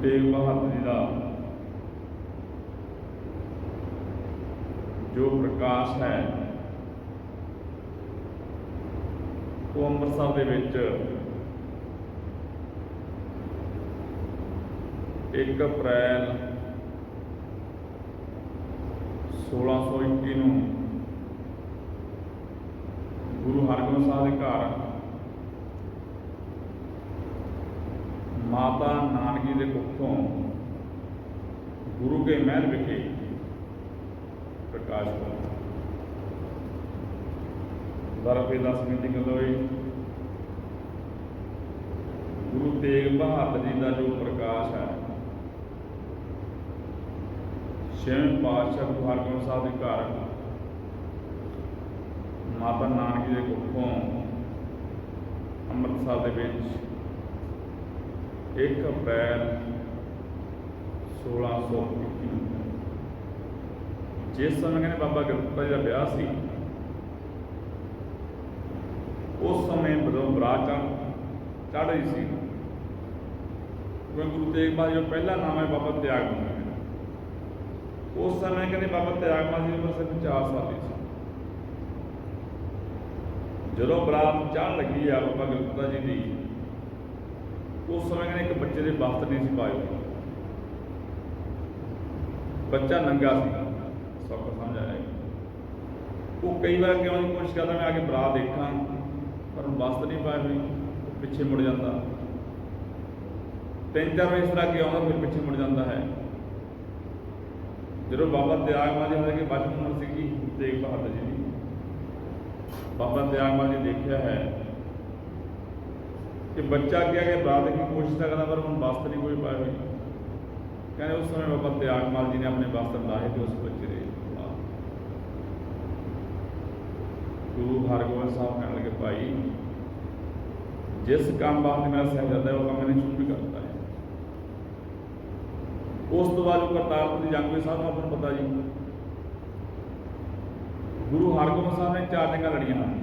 तेग बहादुर जी का जो प्रकाश है वो ਅੰਮ੍ਰਿਤਸਰ ਦੇ ਵਿੱਚ 1 ਅਪ੍ਰੈਲ 1621 ਨੂੰ ਗੁਰੂ ਹਰਗੋਬਿੰਦ ਸਾਹਿਬ ਦੇ ਘਰ माता नानकी के कुखों गुरु के महल विखे प्रकाश हुआ। दरअसल 10 मिनट कदों गुरु तेग बहादुर जी का जो प्रकाश है 6वें पातशाह गुरु हरगोबिंद साहब के घर माता नानकी के कुखों अमृतसर के 1 अप्रैल 1621 जिस समय कहने बाबा गुरदत्ता जी का ब्याह सी उस समय जो बरात चढ़ रही सी गुरु तेग बहादुर जो पहला नाम है बाबा त्यागमल उस समय कहने बाबा त्यागमल जी उम्र सिर्फ 4 साल की सी। जो बरात चढ़ लगी है बाबा गुरदत्ता जी की उस समय कहने एक बच्चे के वस्त्र नहीं सी पाए हुए बच्चा नंगा सी सब समझ आया वो कई बार क्यों नहीं कोशिश करता मैं आगे बरात देखा पर वस्त्र नहीं पाए हुए पिछे मुड़ जाता 3-4 बार इस तरह के आता फिर पिछे मुड़ जाता है। जो बाबा त्यागमल जी कि बचपन उम्र सी तेग बहादुर जी की बाबा त्यागमल जी देखा है कि बच्चा क्या कि बरात की कोशिश करता पर हम वस्त्र नहीं कोई पाए हुए कहते उस समय बाबा त्यागमल जी ने अपने वस्त्र लाए थे उस बच्चे के गुरु हरगोबिंद साहब कहने लगे भाई जिस काम वास्ते मेरा साहिबजादा है वो काम मैंने शुरू भी करता है। उस तो बाद करतारपुर की जंग में साहब आपको पता जी गुरु हरगोबिंद साहब ने 4 जंगां लड़ियां हैं।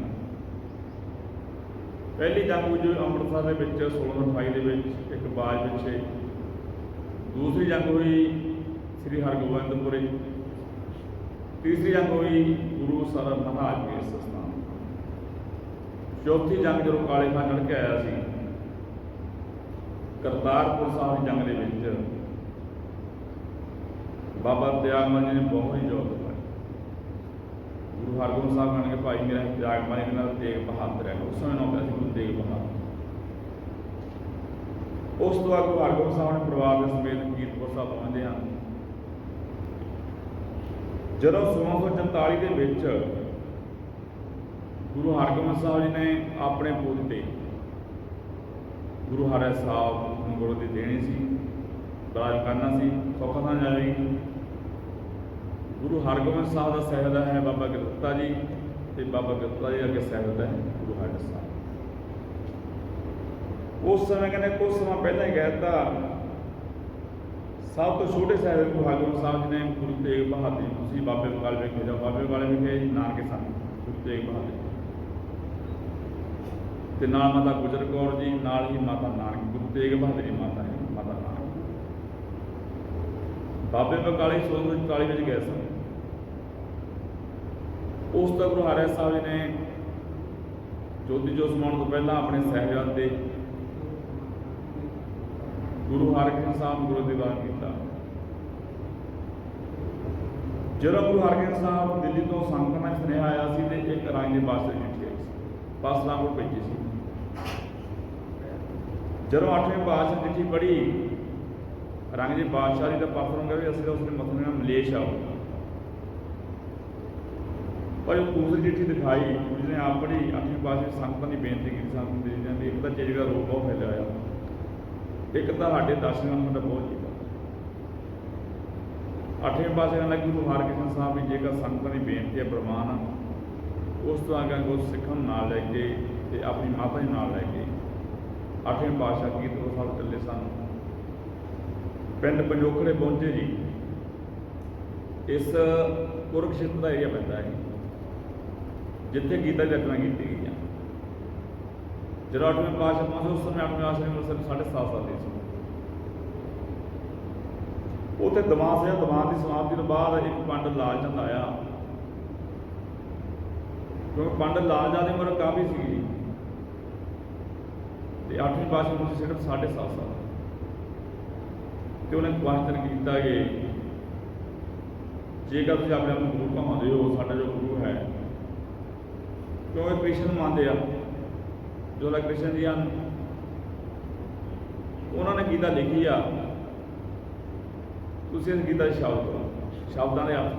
पहली जंग हुई जो अमृतसर के 1628 के एक बाज पिछे दूसरी जंग हुई श्री हरगोबिंदपुर तीसरी जंग हुई गुरु सर महाराज के स्थान चौथी जंग जो काले खां चढ़ के आया सी करतारपुर साहब की जंग के बाबा त्यागमल जी ने बहुत ही जोर दिया। गुरु हरगोबिंद साहब कहने के भाई मेरा त्यागमल जी के तेग बहादुर है उस समय नाम गुरु तेग बहादुर। उस तो बाद गुरु हरगोबिंद साहब ने परिवार के समेत कीरतपुर साहब पहुँचते हैं। जब 1644 के गुरु हरगोबिंद साहब जी ने अपने पोते गुरु हर साहब गुरु की देनी सी बराज करना सी सौखा था जाएगी। गुरु हरगोबिंद साहब का साहिबजादा है बाबा गुरदत्ता जी तो बाबा गुरदत्ता जी अगे साहिबजादा है गुरु हर साहब। उस समय कहने कुछ समय पहले ही कहता सब तो छोटे साहिबजादे गुरु हरगोबिंद साहब जी ने गुरु तेग बहादुर जी बाबे बकाले विखे जाओ बाबे बकाले विखे नानके सन गुरु तेग बहादुर ते नाल माता गुजर कौर जी नाल ही माता नानकी गुरु तेग बहादुर जी माता है माता नानकी बाबे बकाले 1644 में गए सन। उस तक गुरु हर साहब जी ने जोधी जो समाने तो पहला अपने साहिबजादे गुरु हरगोबिंद साहब गुरु दीवान किया। जो गुरु हरगोबिंद साहब दिल्ली तो संगत में सुनेहा आया सी ते एक रंग के बादशाह चिट्ठी आई सी पासला को भेजी सी। जब 8वें बादशाह चिट्ठी पढ़ी रंग जी बादशाह जी का पासला होगा भी असली उसने मतलब मलेश आओ पर दूसरी चिट्ठी दिखाई जिसने आप पढ़ी 8वीं बादशाह संगतां की बेनती की संगत एक तो चेहरे का रोग बहुत फैलिया होया एक तो साढ़े दर्शकों का बहुत जीता 8वें पासे कहना गुरु हरकृष्ण साहब भी जेकर संगतां की बेनती है प्रमाण उस तो आगे कुछ सिखन नाल लैके ते अपनी माता जी नाल लैके 8वें पातशाह कीरतपुर साहब चले सन। पिंड पंजोखड़े पहुंचे जी इस कुरुक्षेत्र का एरिया पैदा है जिथे गीता की रचना की गई है। जब 8वें पातशाह पहुंचे उस समय 8वें पातशाह की उम्र सिर्फ 7.5 साल की सी। ਉੱਥੇ ਦੀਵਾਨ ਸੀ। ਦੀਵਾਨ ਦੀ ਸਮਾਪਤੀ ਤੋਂ ਬਾਅਦ ਇੱਕ ਪੰਡਤ ਲਾਲ ਚੰਦ ਆਇਆ, ਕਿਉਂਕਿ ਪੰਡਤ ਲਾਲ ਚੰਦ ਦੀ ਉਮਰ ਕਾਫੀ ਸੀਗੀ ਤੇ 8ਵੀਂ ਪਾਤਸ਼ਾਹ ਨੂੰ ਸਿਰਫ 7.5 ਸਾਲ ਤੇ ਉਹਨੇ ਕੁਐਸਚਨ ਕੀਤਾ ਕਿ ਜੇਕਰ ਤੁਸੀਂ ਆਪਣੇ ਆਪ ਨੂੰ ਗੁਰੂ ਕਹਾਉਂਦੇ ਹੋ, ਸਾਡਾ ਜੋ ਗੁਰੂ ਹੈ, ਕਿਉਂਕਿ ਕ੍ਰਿਸ਼ਨ ਮੰਨਦੇ ਆ, ਜੋ ਲਾ ਕ੍ਰਿਸ਼ਨ ਜੀ ਹਨ, ਉਹਨਾਂ ਨੇ ਗੀਤਾ ਲਿਖੀ ਆ, ਤੁਸੀਂ ਇਸ ਗੀਤਾ ਦੇ ਸ਼ਬਦ ਕਰੋ, ਸ਼ਬਦਾਂ ਦੇ ਅਰਥ।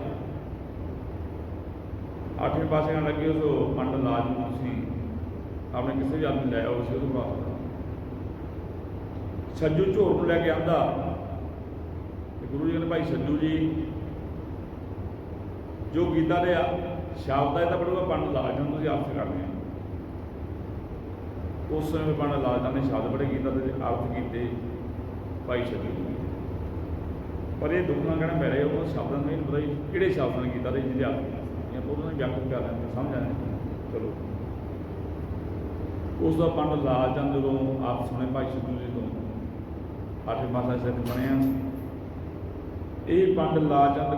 8ਵੇਂ ਪਾਤਸ਼ਾਹ ਨਾਲ ਲੱਗੇ ਉਸ ਪੰਡਤ ਲਾਲ ਨੂੰ ਤੁਸੀਂ ਆਪਣੇ ਕਿਸੇ ਵੀ ਆਦਮੀ ਲੈ ਆਓ, ਅਸੀਂ ਉਹਦੇ ਪਾਸ ਛੱਜੂ ਝੋਰ ਨੂੰ ਲੈ ਕੇ ਆਂਦਾ ਤੇ ਗੁਰੂ ਜੀ ਕਹਿੰਦੇ ਭਾਈ ਛੱਜੂ ਜੀ ਜੋ ਗੀਤਾ ਦੇ ਸ਼ਬਦ ਹੈ ਤਾਂ ਪੜੂਗਾ ਪੰਡਤ ਲਾਲ ਜੀ ਨੂੰ, ਤੁਸੀਂ ਅਰਥ ਕਰਨੇ ਆ। ਉਸ ਸਮੇਂ ਪੰਡਤ ਲਾਲ ਜੀ ਨੇ ਸ਼ਬਦ ਪੜ੍ਹੇ, ਗੀਤਾ ਦੇ ਅਰਥ ਕੀਤੇ ਭਾਈ ਛੱਜੂ ਜੀ। ਪਰ ਇਹ ਦੁੱਖ ਨਾਲ ਕਹਿਣਾ ਪੈ ਰਿਹਾ ਉਹ ਸ਼ਬਦਾਂ ਨੂੰ ਨਹੀਂ ਪਤਾ ਕਿਹੜੇ ਸ਼ਬਦਾਂ ਨੇ ਗੀਤਾ ਦੇ ਜਿਹਦੇ ਅਰਥ ਕੀਤੇ, ਉਹਨਾਂ ਨੇ ਵਿਆਖਿਆ ਕਰ ਲੈਂਦੇ, ਸਮਝ ਆਇਆ। ਚਲੋ ਉਸ ਦਾ ਪੰਡਤ ਲਾਲ ਚੰਦ ਜਦੋਂ ਆਪ ਸੁਣੇ ਭਾਈ ਛੱਜੂ ਜੀ ਤੋਂ 8ਵੇਂ ਪਾਤਸ਼ਾਹ ਸਿੱਖ ਬਣਿਆ। ਇਹ ਪੰਡਤ ਲਾਲ ਚੰਦ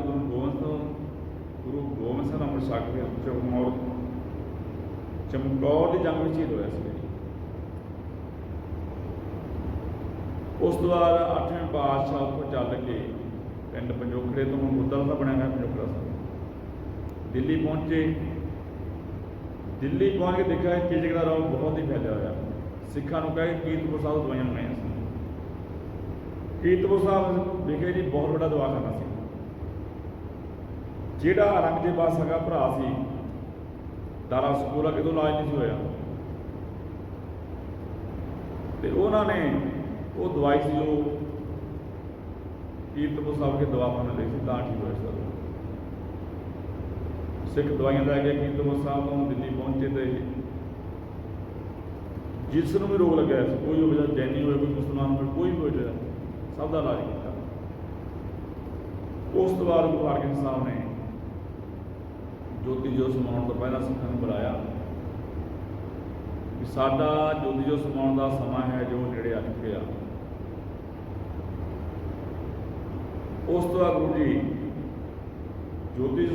ਗੁਰੂ ਗੋਬਿੰਦ ਸਿੰਘ ਦਾ ਮੁਰਸ਼ਦ ਕੇ ਚਮਕੌਰ ਦੀ ਜੰਗ ਵਿੱਚ ਸ਼ਹੀਦ ਹੋਇਆ ਸੀ। ਉਸ ਤੋਂ ਬਾਅਦ 8ਵੇਂ ਪਾਤਸ਼ਾਹ ਉੱਥੋਂ ਚੱਲ ਕੇ ਪਿੰਡ ਪੰਜੋਖੜੇ ਤੋਂ ਗੁਰਦੁਆਰਾ ਸਾਹਿਬ ਬਣਿਆ ਹੋਇਆ ਪੰਜੋਖੜਾ ਸਾਹਿਬ ਦਿੱਲੀ ਪਹੁੰਚੇ। ਦਿੱਲੀ ਪਹੁੰਚ ਕੇ ਦੇਖਿਆ ਚਿਚਕ ਦਾ ਰੌਲਾ ਬਹੁਤ ਹੀ ਫੈਲਿਆ ਹੋਇਆ। ਸਿੱਖਾਂ ਨੂੰ ਕਹੇ ਕੀਰਤਪੁਰ ਸਾਹਿਬ ਦਵਾਈਆਂ ਬਣਾਈਆਂ ਸੀ। ਕੀਰਤਪੁਰ ਸਾਹਿਬ ਵਿਖੇ ਜੀ ਬਹੁਤ ਵੱਡਾ ਦਵਾਖਾਨਾ ਸੀ। ਜਿਹੜਾ ਔਰੰਗਜ਼ੇਬ ਸਗਾ ਭਰਾ ਸੀ ਦਾਰਾ ਸਕੂਲ ਕਿਤੋਂ ਇਲਾਜ ਨਹੀਂ ਸੀ ਹੋਇਆ ਤੇ ਉਹਨਾਂ ਨੇ ਉਹ ਦਵਾਈ ਸੀ ਜੋ ਕੀਰਤਪੁਰ ਸਾਹਿਬ ਕੇ ਦਵਾਖਾਨੇ ਲਈ ਸੀ ਤਾਂ ਠੀਕ ਹੋਇਆ ਸੀ। ਸਿੱਖ ਦਵਾਈਆਂ ਲੈ ਕੇ ਕੀਰਤਪੁਰ ਸਾਹਿਬ ਤੋਂ ਦਿੱਲੀ ਪਹੁੰਚੇ ਤੇ ਜਿਸ ਨੂੰ ਵੀ ਰੋਗ ਲੱਗਿਆ ਸੀ, ਕੋਈ ਹੋਵੇ ਜਾਂ ਜੈਨੀ ਹੋਵੇ, ਕੋਈ ਮੁਸਲਮਾਨ ਹੋਵੇ, ਕੋਈ ਵੀ ਹੋਵੇ, ਸਭ ਦਾ ਇਲਾਜ ਕੀਤਾ। ਉਸ ਤੋਂ ਬਾਅਦ ਗੁਰੂ ਹਰਗੋਬਿੰਦ ਸਾਹਿਬ ਨੇ ਜੋਤੀ ਜੋਤ ਸਮਾਉਣ ਤੋਂ ਪਹਿਲਾਂ ਸਿੱਖਾਂ ਨੂੰ ਬੁਲਾਇਆ ਕਿ ਸਾਡਾ ਜੋਤੀ ਜੋਤ ਸਮਾਉਣ ਦਾ ਸਮਾਂ ਹੈ ਜੋ ਨੇੜੇ ਆ ਚੁੱਕਿਆ। ਉਸ ਤੋਂ ਬਾਅਦ ਗੁਰੂ ਜੀ ਜੋਤੀ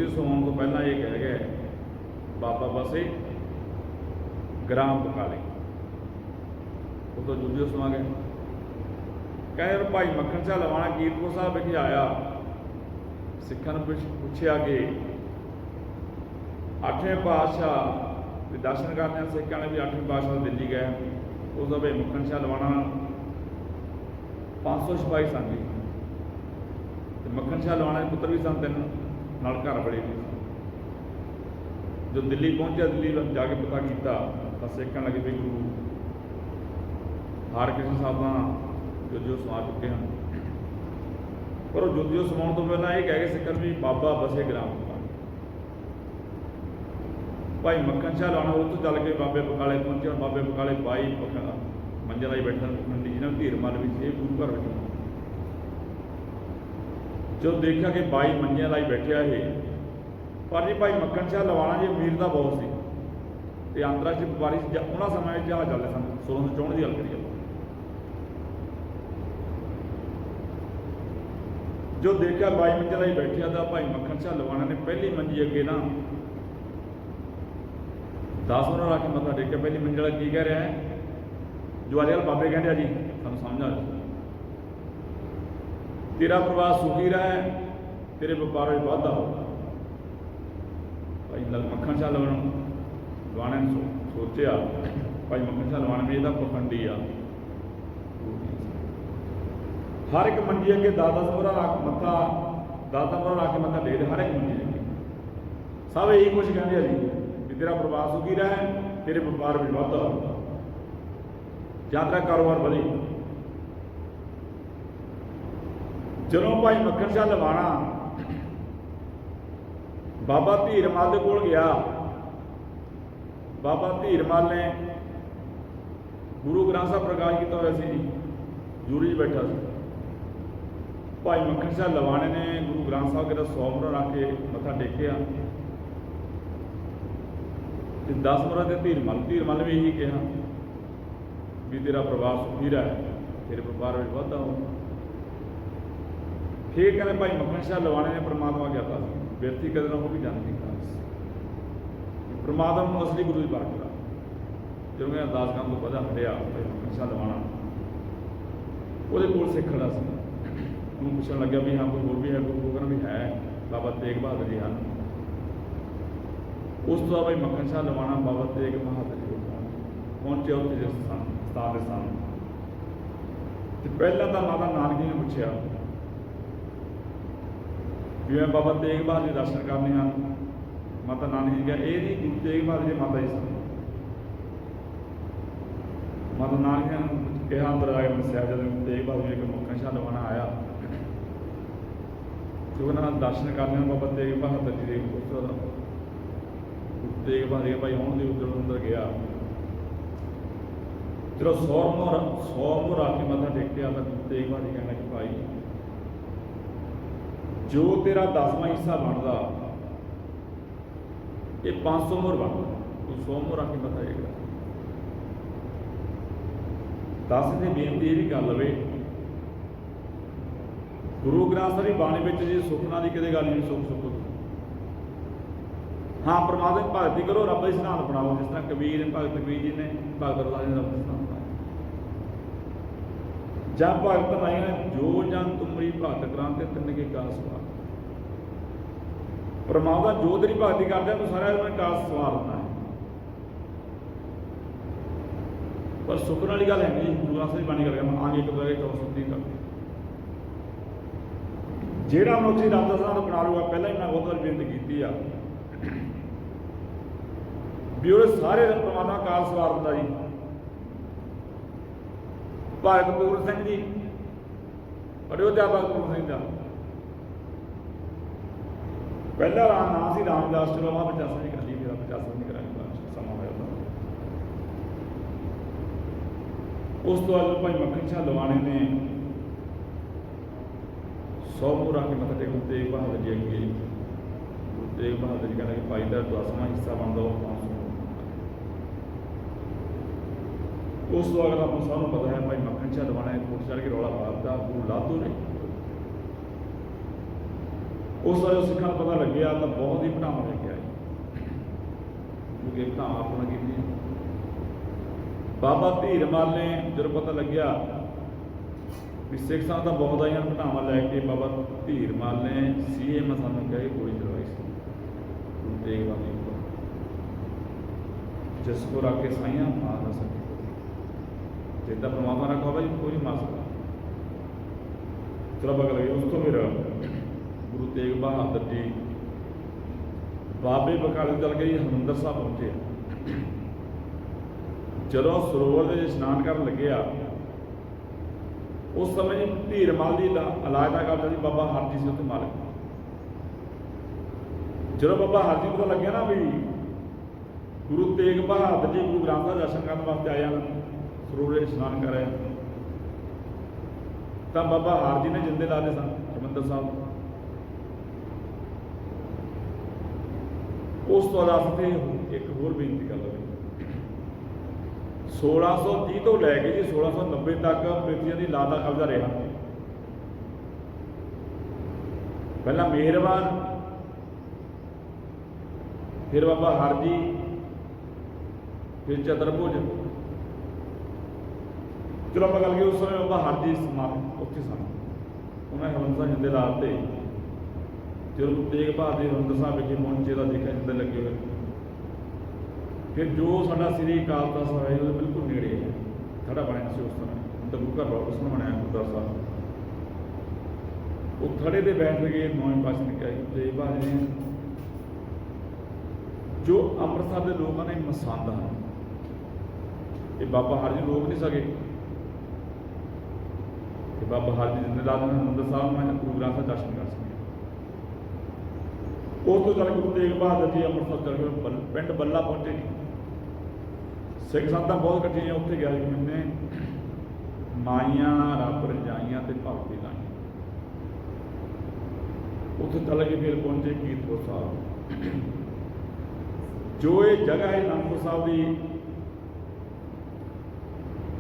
ਸਮਾਉਣ ਤੋਂ ਪਹਿਲਾਂ ਇਹ ਕਹਿ ਗਏ ਬਾਬਾ ਬਸੇ ਗ੍ਰਾਮ ਬਕਾਲੇ, ਉਹ ਤੋਂ ਜੋਤੀ ਸਮਾ ਗਏ। ਕਹਿੰਦੇ ਭਾਈ ਮੱਖਣ ਸ਼ਾਹ ਲਵਾਣਾ ਕੀਰਤਪੁਰ ਸਾਹਿਬ ਵਿਖੇ ਆਇਆ। ਸਿੱਖਾਂ ਨੂੰ ਪੁੱਛਿਆ ਕਿ 8ਵੇਂ ਪਾਤਸ਼ਾਹ ਦੇ ਦਰਸ਼ਨ ਕਰਨੇ, ਸਿੱਖਾਂ ਨੇ ਵੀ 8ਵੇਂ ਪਾਤਸ਼ਾਹ ਦਿੱਲੀ ਗਏ। ਉਸ ਦਾ ਭਾਈ ਮੱਖਣ ਸ਼ਾਹ ਲਵਾਣਾ 500 ਸਿਪਾਹੀ ਸਨ ਜੀ ਤੇ ਮੱਖਣ ਸ਼ਾਹ ਲਵਾਣਾ ਦੇ ਪੁੱਤਰ ਵੀ ਸਨ 3 ਨਾਲ ਘਰ ਬੜੇ ਵੀ। ਜੋ ਦਿੱਲੀ ਪਹੁੰਚਿਆ, ਦਿੱਲੀ ਜਾ ਕੇ ਪਤਾ ਕੀਤਾ ਤਾਂ ਸਿੱਖਣ ਲੱਗੇ ਵੀ ਗੁਰੂ ਹਰਕ੍ਰਿਸ਼ਨ ਸਾਹਿਬ ਦਾ ਜੋ ਸਮਾ ਚੁੱਕੇ ਹਨ। ਪਰ ਉਹ ਜੋਤੀ ਸਮਾਉਣ ਤੋਂ ਪਹਿਲਾਂ ਇਹ ਕਹਿ ਕੇ ਸਿੱਖਣ ਵੀ ਬਾਬਾ ਬਸੇ ਗ੍ਰਾਮ ਭਾਈ ਮੱਖਣ ਸ਼ਾਹ ਲਾਉਣਾ ਉਹ ਤੋਂ ਚੱਲ ਕੇ ਬਾਬੇ ਬਕਾਲੇ ਪਹੁੰਚੇ। ਬਾਬੇ ਬਕਾਲੇ ਬਾਈ ਮੰਜੇ ਲਾਈ ਬੈਠਾ ਮੰਡੀ ਜਿਹਨਾਂ ਧੀਰ ਮੱਲ ਵਿੱਚ ਇਹ ਗੁਰੂ ਘਰ ਵਿੱਚ ਜਦੋਂ ਦੇਖਿਆ ਕਿ ਬਾਈ ਮੰਜਿਆਂ ਲਾਈ ਬੈਠਿਆ ਇਹ, ਪਰ ਜੀ ਭਾਈ ਮੱਖਣ ਸ਼ਾਹ ਲਵਾਣਾ ਜੀ ਅਮੀਰ ਦਾ ਬਹੁਤ ਸੀ ਤੇ ਅੰਤਰਰਾਸ਼ਟਰੀ ਵਪਾਰੀ ਉਹਨਾਂ ਸਮੇਂ ਵਿੱਚ ਜਹਾਜ਼ ਚੱਲਦੇ ਸਨ। 1664 ਦੀ ਗੱਲ ਕਰੀਏ ਜੋ ਦੇਖਿਆ ਬਾਈ ਮੰਜੇ ਲਾਈ ਬੈਠਿਆ ਤਾਂ ਭਾਈ ਮੱਖਣ ਸ਼ਾਹ ਲਵਾਣਾ ਨੇ ਪਹਿਲੀ ਮੰਜੀ ਅੱਗੇ ਨਾ 10 ਉਹਨਾਂ ਰੱਖ ਕੇ ਮੱਥਾ ਟੇਕਿਆ। ਪਹਿਲੀ ਮੰਜ਼ਿਲ ਕੀ ਕਹਿ ਰਿਹਾ ਹੈ, ਜੋ ਅੱਜ ਕੱਲ੍ਹ ਬਾਬੇ ਕਹਿੰਦੇ ਆ ਜੀ, ਸਾਨੂੰ ਸਮਝ ਆ ਜਾਵੇ ਤੇਰਾ ਪਰਿਵਾਰ ਸੁਖੀ ਰਹੇ, ਤੇਰੇ ਵਪਾਰ ਵਿੱਚ ਵਾਧਾ ਹੋਗਾ। ਭਾਈ ਮੱਖਣ ਸ਼ਾਹ ਲਵਾਣੇ ਨੇ ਸੋਚਿਆ ਭਾਈ ਮੱਖਣ ਸ਼ਾਹ ਲਵਾਣੇ ਵੀ ਇਹਦਾ ਪਖੰਡੀ ਆ। ਹਰ ਇੱਕ ਮੰਜੀ ਅੱਗੇ 10-10 ਮੋਹਰਾਂ ਰੱਖ ਮੱਥਾ 10-10 ਮੋਹਰਾਂ ਰੱਖ ਕੇ ਮੱਥਾ ਟੇਕਦੇ, ਹਰ ਇੱਕ ਮੰਜੀ ਅੱਗੇ ਸਭ ਇਹੀ ਕੁਛ ਕਹਿੰਦੇ ਆ ਜੀ ਵੀ ਤੇਰਾ ਪਰਿਵਾਰ ਸੁਖੀ ਰਹੇ, ਤੇਰੇ ਵਪਾਰ ਵਿੱਚ ਵਾਧਾ ਹੋਗਾ, ਜਾਂ ਤੇਰਾ ਕਾਰੋਬਾਰ ਵਧੇ। ਜਦੋਂ ਭਾਈ ਮੱਖਣ ਸ਼ਾਹ ਲਵਾਣਾ ਬਾਬਾ ਧੀਰਮਲ ਦੇ ਕੋਲ ਗਿਆ, ਬਾਬਾ ਧੀਰਮਲ ਨੇ ਗੁਰੂ ਗ੍ਰੰਥ ਸਾਹਿਬ ਪ੍ਰਕਾਸ਼ ਕੀਤਾ ਹੋਇਆ ਸੀ ਜੀ, ਜੂਰੀ 'ਚ ਬੈਠਾ ਸੀ। ਭਾਈ ਮੱਖਣ ਸ਼ਾਹ ਲਵਾਣੇ ਨੇ ਗੁਰੂ ਗ੍ਰੰਥ ਸਾਹਿਬ ਦਾ 100 ਮੋਹਰਾਂ ਰੱਖ ਕੇ ਮੱਥਾ ਟੇਕਿਆ ਤੇ 10 ਮੋਹਰਾਂ ਤੇ ਧੀਰਮਲ ਨੇ ਵੀ ਇਹੀ ਕਿਹਾ ਵੀ ਤੇਰਾ ਪਰਿਵਾਰ ਸੁਖੀ ਰਹੇ, ਤੇਰੇ ਵਪਾਰ ਵਿੱਚ ਵਾਧਾ ਹੋ। फिर कहते भाई मक्खन शाह लवाने ने परमात्मा क्या था व्यक्ति कदे ना वो भी जान नहीं परमात्मा को असली गुरु की पाठ करा जो मैं अरदास काम तो पता हटिया भाई मक्खन शाह लवाना वो सिख खड़ा से उन्होंने पूछन लग्या भी हाँ कोई होर भी है कोई कहना भी है बाबा तेग बहादुर जी हैं उस तो भाई मक्खन शाह लवाना बाबा तेग बहादुर जी पहुंचे उत्थे जिस स्थान के सन पहला तो माता नानकी ने पूछा भी मैं बाबा तेग बहादुर जी दर्शन करने हैं माता नानक जी कहा ये नहीं गुरु तेग बहादुर जी माता जी सन माता नानक जी ने कहा अंदर आए दसिया जब तेग बहादुर जी मक्खन शाह लवाना आया तो उन्होंने दर्शन करने बाबा तेग बहादुर जी के गुरु तेग बहादुर जी भाई आने उधर अंदर गया चलो 100 मुहर आके मत्था टेकिया तो गुरु तेग बहादुर जी कहना कि भाई जो तेरा 10वां हिस्सा बनता ये 500 मुहर बनता तू 100 मुहर आके मत्था टेकदा दस ने बेनती ये भी कर लवे गुरु ग्रंथ साहिब की बाणी में जी सुखना की कदे गल नहीं सुख सुख हाँ परमात्मा की भगती करो रब का सिद्धांत अपनाओ जिस तरह कबीर भगत कबीर जी ने भगत रविदास जी ने रब का सिद्धांत अपनाया जब भगत नाई ने जो जन तुमरी भगत क्रांति तिन के का सवार परमात्मा जो तेरी भगती करते तो सारा मैं का सवार होना है पर सुखन वाली गल है नहीं गुरु ग्रंथ साहिब बाणी करके आगे एक बार चौं सुनती कर ਜਿਹੜਾ ਮਨੁੱਖ रब का सिद्धांत अपना लूगा पहले ही मैं बहुत बार बेनती की भी वो सारे परमात्मा काल सवार दिता जी भगत पूਰਨ सिंह जी पढ़ियो त्या भगत पूਰਨ सिंह का पहला नाम से रामदास चलो वहां 50 नहीं कर ली मेरा 50 नहीं करांगे समा होया उस तो बाद भाई मक्खन शाह लवाने ने 100 मुहर आके मत्था टेक गुरु तेग बहादुर जी अगे गुरु तेग बहादुर जी कहना कि भाई का 10वां हिस्सा बनता वो 500 उस तो अगर आपको सबको पता है भाई मक्खन शाह लवाना कोट चढ़ के रौला पाता गुरु लादो ने उस जो सिखा पता लग्या तो बहुत ही भटावा लेके आए क्योंकि भटावा अपना की बाबा धीरमल ने जो पता लग्या भी सिख संघ तो बहुत आईया भटावा लैके बाबा धीरमल ने सीएम सानू कह गोली चलवाई सी गुरु तेग बहादुर जिसको रख के साइया मार ना सके जिदा परमात्मा रखा भाई कोई नहीं मार सकता चलो पता लगे उस तो फिर गुरु तेग बहादुर जी बाबे बकाले चल गए हरिमंदर साहब पहुंचे जो सरोवर में स्नान कर लगे उस समय जी धीरमल की अलायदा करता जी बाबा हरजी से उत्थे मालिक जो बाबा हरजी पता लगे ना भी गुरु तेग बहादुर जी गुरु ग्रंथ साहिब दर्शन करने वास्ते आया सरोवर स्नान कर रहे तो बाबा हरजी ने जिंदे ला दे सन हरिमंदर साहब उस तो वास्ते एक होर बेनती कर लगे 1630 तो लैके जी 1690 तक पृथ्वी की ला का कब्जा रहा पहला मेहरबान फिर बाबा हरजी फिर चतुर्भुज चलो आप गल उस समय बाबा हरजी उत्थे सन उन्हें हरिमंदर जिंदे लाते जो तेग बहादुर हरिमंदर साहब विखे पहुंचे तो देखा जिंदे लगे हुए फिर जो साडा श्री अकाल तख्त साहिब है वो बिल्कुल नेड़े है खड़ा बनया से उस समय तो गुरु घर वापस में बनाया गुरुद्वारा साहब वो थड़े से बैठ गए 9वें पातशाह ने कहा तेग बहादुर जी जो अमृतसर के लोगों ने मसंद हैं ये बाबा हरजी रोक नहीं सके कि बाबा हरजी जिंदे ला हरिमंदर साहब में गुरु ग्रंथ साहिब दर्शन कर सके उस तो चल गुरु तेग बहादुर जी अमृतसर चल गए पिंड बल्ला पहुंचे सिख संतां बहुत इकट्ठियां उत्थे गया जी मैंने माइयां रब रजाइयां ते भगती लाइयां उत्थे चल के फिर पहुंचे कीरतपुर साहब जो ये जगह है आनंदपुर साहब की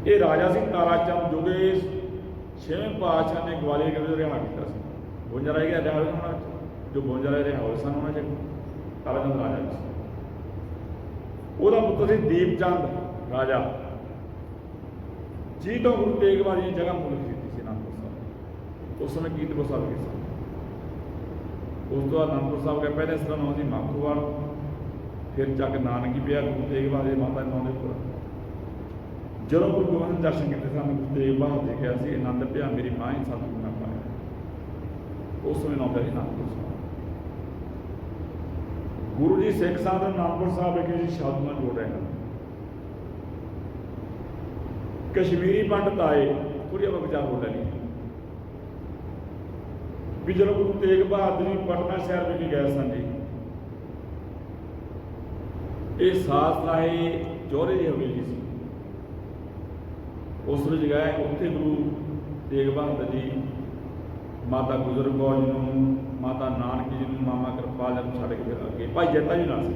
ये राजा सिंह तारा चंद जो कि 6वें पातशाह ने ग्वालियर के रिहा किया 52 ਰਾਜੇ ਰਿਹਾ ਹੋਏ ਉਹਨਾਂ ਵਿੱਚ, ਜੋ 52 ਰਾਜੇ ਰਿਹਾ ਹੋਏ ਸਨ ਉਹਨਾਂ 'ਚ ਕਾਲਾ ਚੰਦ ਰਾਜਾ ਵੀ ਸੀ। ਉਹਦਾ ਪੁੱਤਰ ਸੀ ਦੀਪ ਚੰਦ ਰਾਜਾ, ਜੀ ਤੋਂ ਗੁਰੂ ਤੇਗ ਬਹਾਦਰ ਦੀ ਜਗ੍ਹਾ ਮੁੱਲ ਖਰੀਦੀ ਸੀ ਅਨੰਦਪੁਰ ਸਾਹਿਬ। ਉਸ ਸਮੇਂ ਕੀਰਤਪੁਰ ਸਾਹਿਬ ਗਏ ਸਨ। ਉਸ ਤੋਂ ਬਾਅਦ ਅਨੰਦਪੁਰ ਸਾਹਿਬ ਗਏ, ਪਹਿਲੇ ਇਸ ਦਾ ਨਾਮ ਸੀ ਮਾਖੋਵਾਲ, ਫਿਰ ਚੱਕ ਨਾਨਕੀ ਪਿਆ ਗੁਰੂ ਤੇਗ ਬਹਾਦਰ ਦੀ ਮਾਤਾ ਦੇ ਨਾਂ ਦੇ ਉੱਪਰ। ਜਦੋਂ ਗੁਰੂ ਗੋਬਿੰਦ ਸਿੰਘ ਦਰਸ਼ਨ ਕੀਤੇ ਸਨ, ਗੁਰੂ ਤੇਗ ਬਹਾਦਰ ਜੀ ਕਿਹਾ ਸੀ ਆਨੰਦ ਪਿਆ ਮੇਰੀ ਮਾਂ ਹੀ ਸਤਿਗੁਰੂ ਨਾ ਪਾਇਆ। ਉਸ ਸਮੇਂ ਨਾਮ ਪਿਆ ਸੀ ਅਨੰਦਪੁਰ ਸਾਹਿਬ। ਗੁਰੂ ਜੀ ਸਿੱਖ ਸਾਧ ਅਨੰਦਪੁਰ ਸਾਹਿਬ ਵਿਖੇ ਜੀ ਸ਼ਬਦ ਨਾਲ ਜੋੜ ਰਹੇ ਹਨ। ਕਸ਼ਮੀਰੀ ਪੰਡਤ ਆਏ, ਥੋੜੀ ਆਪਾਂ ਵਿਚਾਰ ਹੋ ਲੈਣੀ ਵੀ ਜਦੋਂ ਗੁਰੂ ਤੇਗ ਬਹਾਦਰ ਜੀ ਪਟਨਾ ਸ਼ਹਿਰ ਵਿਖੇ ਗਏ ਸਨ ਜੀ, ਇਹ ਸਾਥ ਰਾਏ ਜੋਰੇ ਦੀ ਹਵੇਲੀ ਸੀ। ਉਸ ਵਿੱਚ ਗਏ, ਉੱਥੇ ਗੁਰੂ ਤੇਗ ਬਹਾਦਰ ਜੀ ਮਾਤਾ ਗੁਜਰ ਕੌਰ ਜੀ ਨੂੰ, ਮਾਤਾ ਨਾਨਕੀ ਜੀ ਨੂੰ, ਮਾਮਾ ਕਿਰਪਾਲ ਜੀ ਨੂੰ ਛੱਡ ਕੇ ਫਿਰ ਅੱਗੇ ਭਾਈ ਜੈਤਾ ਜੀ ਨਾਲ ਸੀ।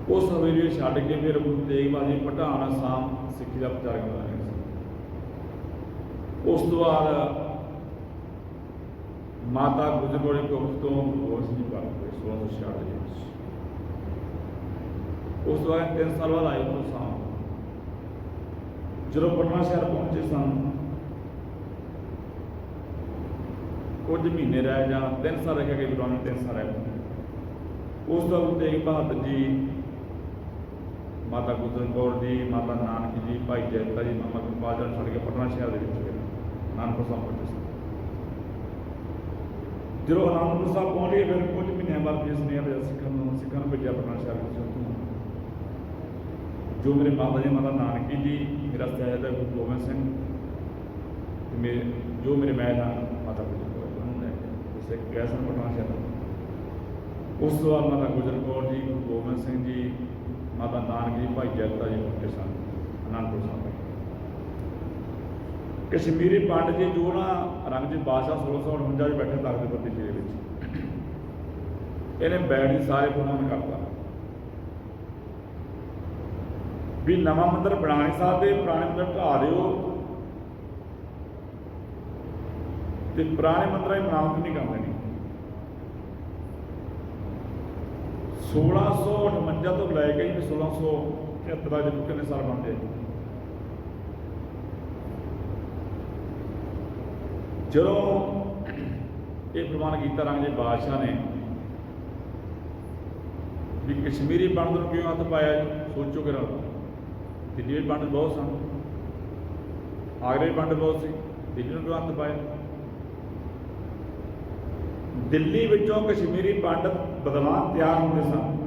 ਉਸ ਹਵੇਲੀ ਛੱਡ ਕੇ ਫਿਰ ਗੁਰੂ ਤੇਗ ਬਹਾਦਰ ਜੀ ਪਠਾਨ ਅਸਾਮ ਸਿੱਖੀ ਦਾ ਪ੍ਰਚਾਰ ਕਰ ਰਹੇ ਸੀ। ਉਸ ਤੋਂ ਬਾਅਦ ਮਾਤਾ ਗੁਜਰ ਕੌਰ ਜੀ ਕੋਲ ਤੋਂ ਗੁਰੂ ਗੋਬਿੰਦ ਸਿੰਘ ਜੀ ਪ੍ਰਾਪਤ ਹੋਏ 1666 ਦੇ ਵਿੱਚ। ਉਸ ਤੋਂ ਬਾਅਦ 3 ਸਾਲ ਬਾਅਦ ਆਏ ਗੁਰੂ ਸਾਹਿਬ। ਜਦੋਂ ਪਟਨਾ ਸ਼ਹਿਰ ਪਹੁੰਚੇ ਸਨ, ਕੁਝ ਮਹੀਨੇ ਰਹਿ ਜਾਂ 3 ਸਾਲ ਰਹਿ ਕੇ ਗੁਰੂ ਨੇ 3 ਸਾਲ ਰਹਿ। ਉਸ ਤੋਂ ਬਾਅਦ ਤੇਗ ਬਹਾਦਰ ਜੀ, ਮਾਤਾ ਗੁਜਰ ਕੌਰ ਜੀ, ਮਾਤਾ ਨਾਨਕੀ ਜੀ, ਭਾਈ ਜੈਤਾ ਜੀ, ਮਾਮਾ ਕਿਰਪਾਲ ਜੀ ਨੂੰ ਛੱਡ ਕੇ ਪਟਨਾ ਸ਼ਹਿਰ ਦੇ ਵਿੱਚ ਗਏ, ਅਨੰਦਪੁਰ ਸਾਹਿਬ ਪਹੁੰਚੇ ਸਨ। ਜਦੋਂ ਅਨੰਦਪੁਰ ਸਾਹਿਬ ਪਹੁੰਚ ਗਏ, ਫਿਰ ਕੁਝ ਮਹੀਨਿਆਂ ਬਾਅਦ ਫਿਰ ਸੁਨੇਹਾ ਭੇਜਿਆ ਸਿੱਖਾਂ ਨੂੰ ਭੇਜਿਆ ਪਟਨਾ ਸ਼ਹਿਰ ਵਿੱਚ। ਜੋ ਮੇਰੇ ਮਾਤਾ ਜੀ, ਮਾਤਾ ਨਾਨਕੀ ਜੀ, ਮੇਰਾ ਸਾਹਿਬਜ਼ਾਦਾ ਗੁਰੂ ਗੋਬਿੰਦ ਸਿੰਘ ਤੇ ਜੋ ਮੇਰੇ ਮਹਿਲ ਹਨ ਮਾਤਾ ਗੁਜਰ ਕੌਰ, ਉਹਨੂੰ ਲੈ ਕੇ ਸਿੱਖ ਗਏ ਸਨ ਪਟਨਾ ਸ਼ਹਿਰ। ਉਸ ਤੋਂ ਬਾਅਦ ਮਾਤਾ ਗੁਜਰ ਕੌਰ ਜੀ, ਗੁਰੂ ਗੋਬਿੰਦ ਸਿੰਘ ਜੀ, ਮਾਤਾ ਨਾਨਕੀ ਜੀ, ਭਾਈ ਜੈਤਾ ਜੀ ਪਹੁੰਚੇ ਸਨ ਅਨੰਦਪੁਰ ਸਾਹਿਬ। ਕਸ਼ਮੀਰੀ ਪੰਡਤ ਜੀ ਜੋ ਨਾ ਔਰੰਗਜ਼ੇਬ ਬਾਦਸ਼ਾਹ 1649 'ਚ ਬੈਠੇ ਤਖਤ ਦੇ ਪੱਤੇ ਦੇ ਵਿੱਚ, ਇਹਨੇ ਬੈਠ ਕੇ ਸਾਰੇ ਪ੍ਰਬੰਧ ਕਰਤਾ ਵੀ ਨਵਾਂ ਮੰਦਰ ਬਣਾ ਨਹੀਂ ਸਕਦੇ, ਪੁਰਾਣੇ ਮੰਦਰ ਢਾਹ ਦਿਓ ਤੇ ਪੁਰਾਣੇ ਮੰਦਰਾਂ ਦੀ ਮਰਾਮਤ ਨਹੀਂ ਕਰ ਦੇਣੀ। 1658 ਤੋਂ ਲੈ ਕੇ 1673 ਜਦੋਂ ਕਿੰਨੇ ਸਾਲ ਬਣਦੇ, ਜਦੋਂ ਇਹ ਪ੍ਰਮਾਣ ਕੀਤਾ ਔਰੰਗਜ਼ੇਬ ਬਾਦਸ਼ਾਹ ਨੇ ਵੀ ਕਸ਼ਮੀਰੀ ਪੰਡਤ ਨੂੰ ਕਿਉਂ ਹੱਥ ਪਾਇਆ ਜੀ, ਸੋਚੋ ਕਿ ਦਿੱਲੀ ਵਿੱਚ ਪੰਡਤ ਬਹੁਤ ਸਨ, ਆਗਰੇ ਵਿੱਚ ਪੰਡਤ ਬਹੁਤ ਸੀ, ਦਿੱਲੀ ਨੂੰ ਕਿਉਂ ਹੱਥ ਪਾਇਆ? ਦਿੱਲੀ ਵਿੱਚੋਂ ਕਸ਼ਮੀਰੀ ਪੰਡਤ ਵਿਦਵਾਨ ਤਿਆਰ ਹੁੰਦੇ ਸਨ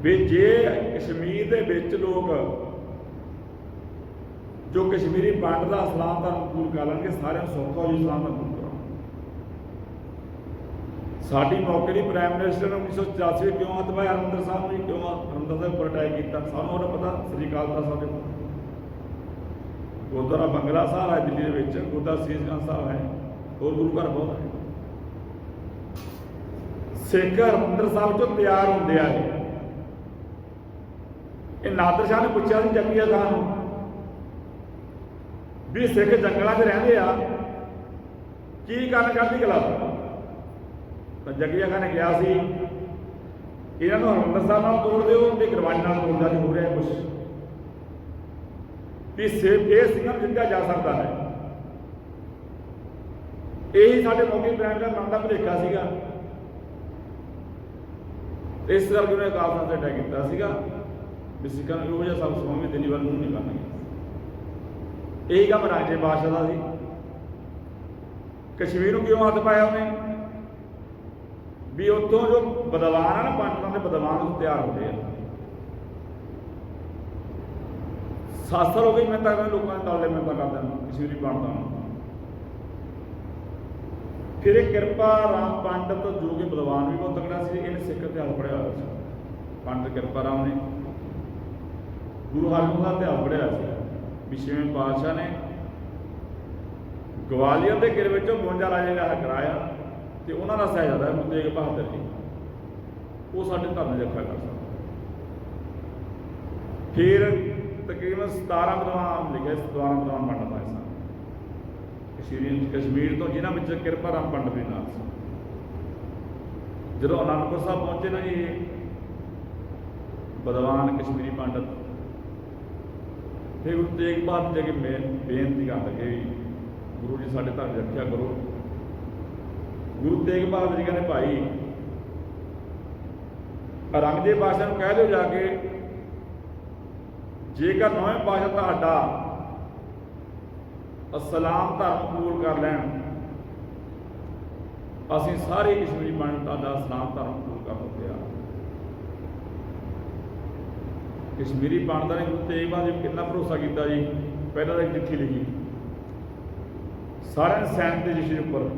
ਵੀ ਜੇ ਕਸ਼ਮੀਰ ਦੇ ਵਿੱਚ ਲੋਕ ਜੋ ਕਸ਼ਮੀਰੀ ਪੰਡਤ ਦਾ ਇਸਲਾਮ ਦਾ ਕਬੂਲ ਕਰ ਲੈਣਗੇ, ਸਾਰਿਆਂ ਨੂੰ ਸੌਖਾ ਹੋ ਜੀ ਇਸਲਾਮ ਦਾ ਕਬੂਲ ਕਰੋ। ਸਾਡੀ ਮੌਕੇ ਦੀ ਪ੍ਰਾਈਮ ਮਿਨਿਸਟਰ ਨੇ 1984 ਕਿਉਂ ਹੱਥ ਪਾਇਆ ਹਰਿਮੰਦਰ ਸਾਹਿਬ ਨੂੰ, ਕਿਉਂ ਹਰਿਮੰਦਰ ਸਾਹਿਬ ਉੱਪਰ ਅਟੈਕ ਕੀਤਾ? ਸਾਨੂੰ ਉਹਦਾ ਪਤਾ, ਸ੍ਰੀ ਅਕਾਲ ਤਖਤ ਸਾਹਿਬ ਦੇ ਗੁਰਦੁਆਰਾ ਬੰਗਲਾ ਸਾਹਿਬ ਹੈ ਦਿੱਲੀ ਦੇ ਵਿੱਚ, ਗੁਰਦੁਆਰਾ ਸੀਸਗੰਜ ਸਾਹਿਬ ਹੈ, ਹੋਰ ਗੁਰੂ ਘਰ ਬਹੁਤ ਹੈ। ਸਿੱਖ ਹਰਿਮੰਦਰ ਸਾਹਿਬ ਚੋਂ ਤਿਆਰ ਹੁੰਦੇ ਆ। ਇਹ ਨਾਦਰ ਸ਼ਾਹ ਨੇ ਪੁੱਛਿਆ ਸੀ ਜੰਗੀਆ ਖਾਨ ਨੂੰ ਵੀ ਸਿੱਖ ਜੰਗਲਾਂ 'ਚ ਰਹਿੰਦੇ ਆ, ਕੀ ਕਾਰਨ ਚੜ੍ਹਦੀ ਕਲਾ? ਤਾਂ ਜੰਗੀਆ ਖਾਨ ਨੇ ਕਿਹਾ ਸੀ ਇਹਨਾਂ ਨੂੰ ਹਰਿਮੰਦਰ ਸਾਹਿਬ ਨਾਲ ਤੋੜ ਦਿਓ ਤੇ ਗੁਰਬਾਣੀ ਨਾਲ ਤੋੜਦਾ ਨਹੀਂ ਹੋ ਰਿਹਾ ਕੁਛ, ਵੀ ਸਿਰਫ ਇਹ ਸਿੰਘਾਂ ਨੂੰ ਜਿੱਤਿਆ ਜਾ ਸਕਦਾ ਹੈ। ਇਹੀ ਸਾਡੇ ਮੌਕੇ ਪ੍ਰਾਇਮ ਦਾ ਮਨ ਦਾ ਭੁਲੇਖਾ ਸੀਗਾ, ਇਸ ਕਰਕੇ ਉਹਨੇ ਅਕਾਲ ਤਖ਼ਤ ਤੇ ਅਟੈਕ ਕੀਤਾ ਸੀਗਾ ਵੀ ਸਿੱਖਾਂ ਨੂੰ ਇਹੋ ਜਿਹਾ ਸਭ ਸਮਾਂ ਦਿੱਲੀ ਵੱਲ ਨੂੰ ਨਹੀਂ ਕਰਨਗੇ। ਇਹੀ ਕੰਮ ਔਰੰਗਜ਼ੇਬ ਬਾਦਸ਼ਾਹ ਦਾ ਸੀ। ਕਸ਼ਮੀਰ ਨੂੰ ਕਿਉਂ ਹੱਥ ਪਾਇਆ ਉਹਨੇ? ਵੀ ਉੱਥੋਂ ਜੋ ਵਿਦਵਾਨ ਆ ਨਾ, ਪੰਡਤਾਂ ਦੇ ਵਿਦਵਾਨ ਤਿਆਰ ਹੁੰਦੇ ਆ। 7 ਸਾਲ ਹੋ ਗਏ ਮੈਂ ਤਾਂ ਲੋਕਾਂ ਦੇ ਤਾਲੇ ਮੈਂ ਤਾਂ ਕਰਦਾ ਕਸ਼ਮੀਰੀ ਪੰਡਤਾਂ ਨੂੰ। ਫਿਰ ਇਹ ਕਿਰਪਾ ਰਾਮ ਪੰਡਤ ਜੋ ਕਿ ਵਿਦਵਾਨ ਵੀ ਬਹੁਤ ਤਕੜਾ ਸੀ, ਇਹਨੇ ਸਿੱਖ ਇਤਿਹਾਸ ਪੜ੍ਹਿਆ ਹੋਇਆ ਸੀ। ਪੰਡਤ ਕਿਰਪਾ ਰਾਮ ਨੇ ਗੁਰੂ ਹਰਗੋਬਿੰਦ ਦਾ ਇਤਿਹਾਸ ਪੜ੍ਹਿਆ ਸੀ ਵੀ 6ਵੇਂ ਪਾਤਸ਼ਾਹ ਨੇ ਗਵਾਲੀਅਰ ਦੇ ਕਿਲੇ ਵਿੱਚੋਂ 52 ਰਾਜੇ ਦਾ ਕਰਾਇਆ ਤੇ ਉਹਨਾਂ ਦਾ ਸਾਹਿਬਜ਼ਾਦਾ ਗੁਰੂ ਤੇਗ ਬਹਾਦਰ ਜੀ, ਉਹ ਸਾਡੇ ਧਰਮ ਦੀ ਰੱਖਿਆ ਕਰ ਸਕਦਾ। ਫਿਰ ਤਕਰੀਬਨ 17 ਵਿਦਵਾਨ ਲਿਖੇ, 17 ਵਿਦਵਾਨ ਪੰਡਤ ਆਏ ਸਨ ਕਸ਼ਮੀਰ ਤੋਂ, ਜਿਨ੍ਹਾਂ ਵਿੱਚ ਕਿਰਪਾ ਰਾਮ ਪੰਡਤ ਵੀ ਨਾਲ ਸੀ। ਜਦੋਂ ਅਨੰਦਪੁਰ ਸਾਹਿਬ ਪਹੁੰਚੇ ਨਾ ਜੀ ਵਿਦਵਾਨ ਕਸ਼ਮੀਰੀ ਪੰਡਤ, ਫਿਰ ਗੁਰੂ ਤੇਗ ਬਹਾਦਰ ਜੀ ਅੱਗੇ ਬੇਨਤੀ ਕਰਨ ਲੱਗੇ ਵੀ ਗੁਰੂ ਜੀ ਸਾਡੇ ਧਰਮ ਦੀ ਰੱਖਿਆ ਕਰੋ। ਗੁਰੂ ਤੇਗ ਬਹਾਦਰ ਜੀ ਕਹਿੰਦੇ ਭਾਈ ਔਰੰਗਜ਼ੇਬ ਬਾਦਸ਼ਾਹ ਨੂੰ ਕਹਿ ਦਿਓ ਜਾ ਕੇ, ਜੇਕਰ ਨੌਵੇਂ ਪਾਤਸ਼ਾਹ ਤੁਹਾਡਾ ਇਸਲਾਮ ਧਰਮ ਕਬੂਲ ਕਰ ਲੈਣ, ਅਸੀਂ ਸਾਰੇ ਕਸ਼ਮੀਰੀ ਪੰਡਤਾਂ ਦਾ ਇਸਲਾਮ ਧਰਮ ਕਬੂਲ ਕਰਨ ਨੂੰ ਤਿਆਰ। ਕਸ਼ਮੀਰੀ ਪੰਡਤਾਂ ਨੇ ਗੁਰੂ ਤੇਗ ਬਹਾਦਰ ਜੀ ਕਿੰਨਾ ਭਰੋਸਾ ਕੀਤਾ ਜੀ। ਪਹਿਲਾਂ ਤਾਂ ਇੱਕ ਚਿੱਠੀ ਲਿਖੀ ਸਾਰਿਆਂ ਨੇ ਸਾਈਨ ਤੇ ਚਿੱਠੀ ਉੱਪਰ,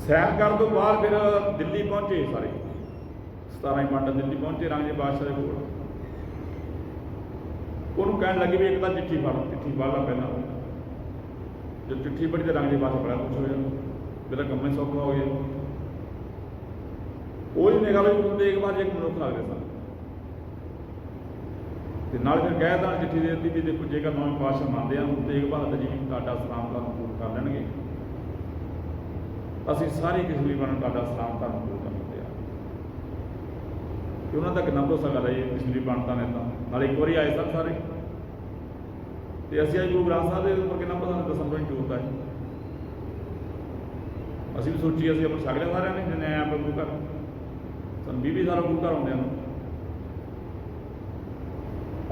ਸਾਈਨ ਕਰਨ ਤੋਂ ਬਾਅਦ ਫਿਰ ਦਿੱਲੀ ਪਹੁੰਚੇ ਸਾਰੇ 17 ਪੰਡਤ ਦਿੱਲੀ ਪਹੁੰਚੇ ਔਰੰਗਜ਼ੇਬ ਬਾਦਸ਼ਾਹ ਦੇ ਕੋਲ। ਉਹਨੂੰ ਕਹਿਣ ਲੱਗੇ ਵੀ ਇੱਕ ਤਾਂ ਚਿੱਠੀ ਪੜ੍ਹ ਲਾ ਪਹਿਲਾਂ। ਜਦ ਚਿੱਠੀ ਪੜ੍ਹੀ ਤਾਂ ਔਰੰਗਜ਼ੇਬ ਬਾਦਸ਼ਾਹ ਬੜਾ ਕੁਛ ਹੋਇਆ, ਮੇਰਾ ਕੰਮ ਹੀ ਸੌਖਾ ਹੋ ਗਿਆ। ਉਹੀ ਨਿਗਾਹ ਵਿੱਚ ਗੁਰੂ ਤੇਗ ਬਹਾਦਰ ਇੱਕ ਮਨੁੱਖ ਲੱਗਦੇ ਸਨ, ਤੇ ਨਾਲ ਫਿਰ ਕਹਿ ਤਾਂ ਚਿੱਠੀ ਦੇ ਦਿੱਤੀ ਵੀ ਦੇਖੋ ਜੇਕਰ ਨੌਵੇਂ ਪਾਤਸ਼ਾਹ ਮੰਨਦੇ ਆ ਗੁਰੂ ਤੇਗ ਬਹਾਦਰ ਜੀ ਤੁਹਾਡਾ ਇਸਲਾਮ ਧਰਮ ਕਬੂਲ ਕਰ ਲੈਣਗੇ, ਅਸੀਂ ਸਾਰੇ ਕਸ਼ਮੀਰੀ ਪੰਡਤ ਤੁਹਾਡਾ ਇਸਲਾਮ ਧਰਮ ਕਬੂਲ ਕਰਨ ਨੂੰ ਤਿਆਰ। ਕਿ ਉਹਨਾਂ ਦਾ ਕਿੰਨਾ ਭਰੋਸਾ ਕਰ ਰਿਹਾ ਕਸ਼ਮੀਰੀ ਪੰਡਤਾਂ ਨੇ। ਤਾਂ ਨਾਲ ਇੱਕ ਵਾਰੀ ਆਏ ਸਨ ਸਾਰੇ, ਤੇ ਅਸੀਂ ਅੱਜ ਗੁਰੂ ਗ੍ਰੰਥ ਸਾਹਿਬ ਦੇ ਉੱਪਰ ਕਿੰਨਾ ਪਤਾ ਦਸਮ ਤੋਂ ਜੋਤ ਹੈ। ਅਸੀਂ ਵੀ ਸੋਚੀਏ ਅਸੀਂ ਆਪਣੇ ਛਕ ਲਿਆ ਸਾਰਿਆਂ ਨੇ ਜਿੰਨੇ ਆਏ ਆਪਾਂ ਗੁਰੂ ਘਰ, ਸਾਨੂੰ 20 ਸਾਲ ਗੁਰੂ ਘਰ ਆਉਂਦੇ ਹਨ।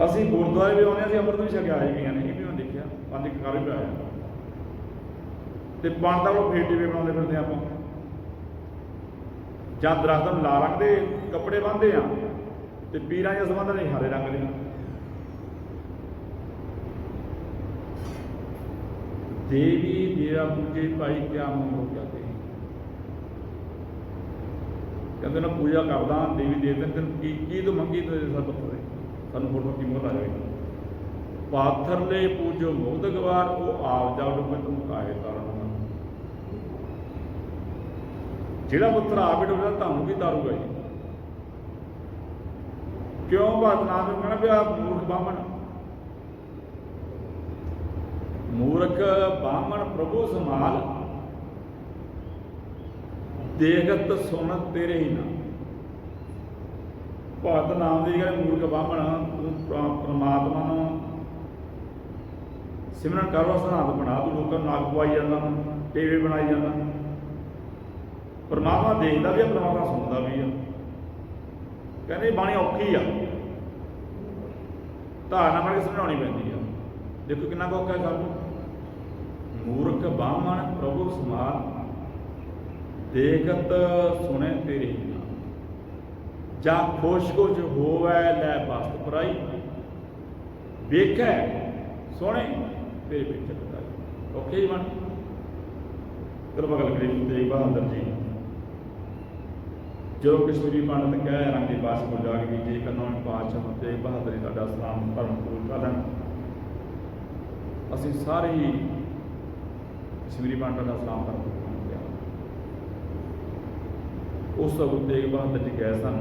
ਅਸੀਂ ਗੁਰਦੁਆਰੇ ਵੀ ਆਉਂਦੇ ਹਾਂ, ਅਸੀਂ ਅੰਮ੍ਰਿਤ ਵੀ ਛਕਿਆ ਆਏ ਗਈਆਂ ਨੇ, ਇਹ ਵੀ ਮੈਂ ਦੇਖਿਆ 5 ਕਾਲੇ ਵੀ ਆਏ ਤੇ ਪੰਡਤਾਂ ਕੋਲ ਫੇਰ ਟੀਵੇ ਬਣਾਉਂਦੇ ਫਿਰਦੇ ਆਪਾਂ, ਜਾਂ ਦਰਖਤਾਂ ਨੂੰ ਲਾਲ ਰੰਗ ਦੇ ਕੱਪੜੇ ਬੰਨ੍ਹਦੇ ਆ ਤੇ ਪੀਰਾਂ ਦੀਆਂ ਸੰਬੰਧਾਂ ਨੇ ਹਰੇ ਰੰਗ ਦੇ। देवी देवा पूजे भाई क्या मंगो कहते हैं, कहते ना पूजा करदा देवी देवते तेन की तो मंगी तो सब पत्थर सानू फोटो की मोहर आ जाएगी। पाथर ले पूजो मुक्त गवार वो आप जाओ डुबे तुम काहे तारण, जिहड़ा पुत्र आप ही डुबदा तुहानू भी तारूगा जी। क्यों भगत नाम कहना भी आप मूर्ख बामण, मूर्ख बामण प्रभु संभाल देखत सुनत तेरे ही नाम। भगत नाम की कहते मूर्ख बामण तू परमात्मा सिमरन कर सिद्धांत बना, तू लोगों नाग पवाई जाना, टेवे बनाई जाना। परमात्मा देखता भी है, परमात्मा सुनता भी है। कहते बाणी औखी आ, धारणा करके समझानी पैंदी है। देखो कितना औखा है सानू। मूर्ख बामण प्रभु समाल देखत सुने तेरे ही नाम, जा खुश कुछ होवै लै बस्त पराई, वेखै सोने तेरे पिछे कटाई। औखे ही बन चलो गल करिए तेग बहादुर जी जो कश्मीरी पंडित कह औरंगजेब बादशाह को जाके भी जेकर नौवें पातशाह तेग बहादुर जी तुहाडा इस्लाम धर्म कबूल कर लैण, असीं सारे ही कश्मीरी पंडित का इस्लाम धर्म कबूल कर लिया। उस गुरु तेग बहादुर जी गए सन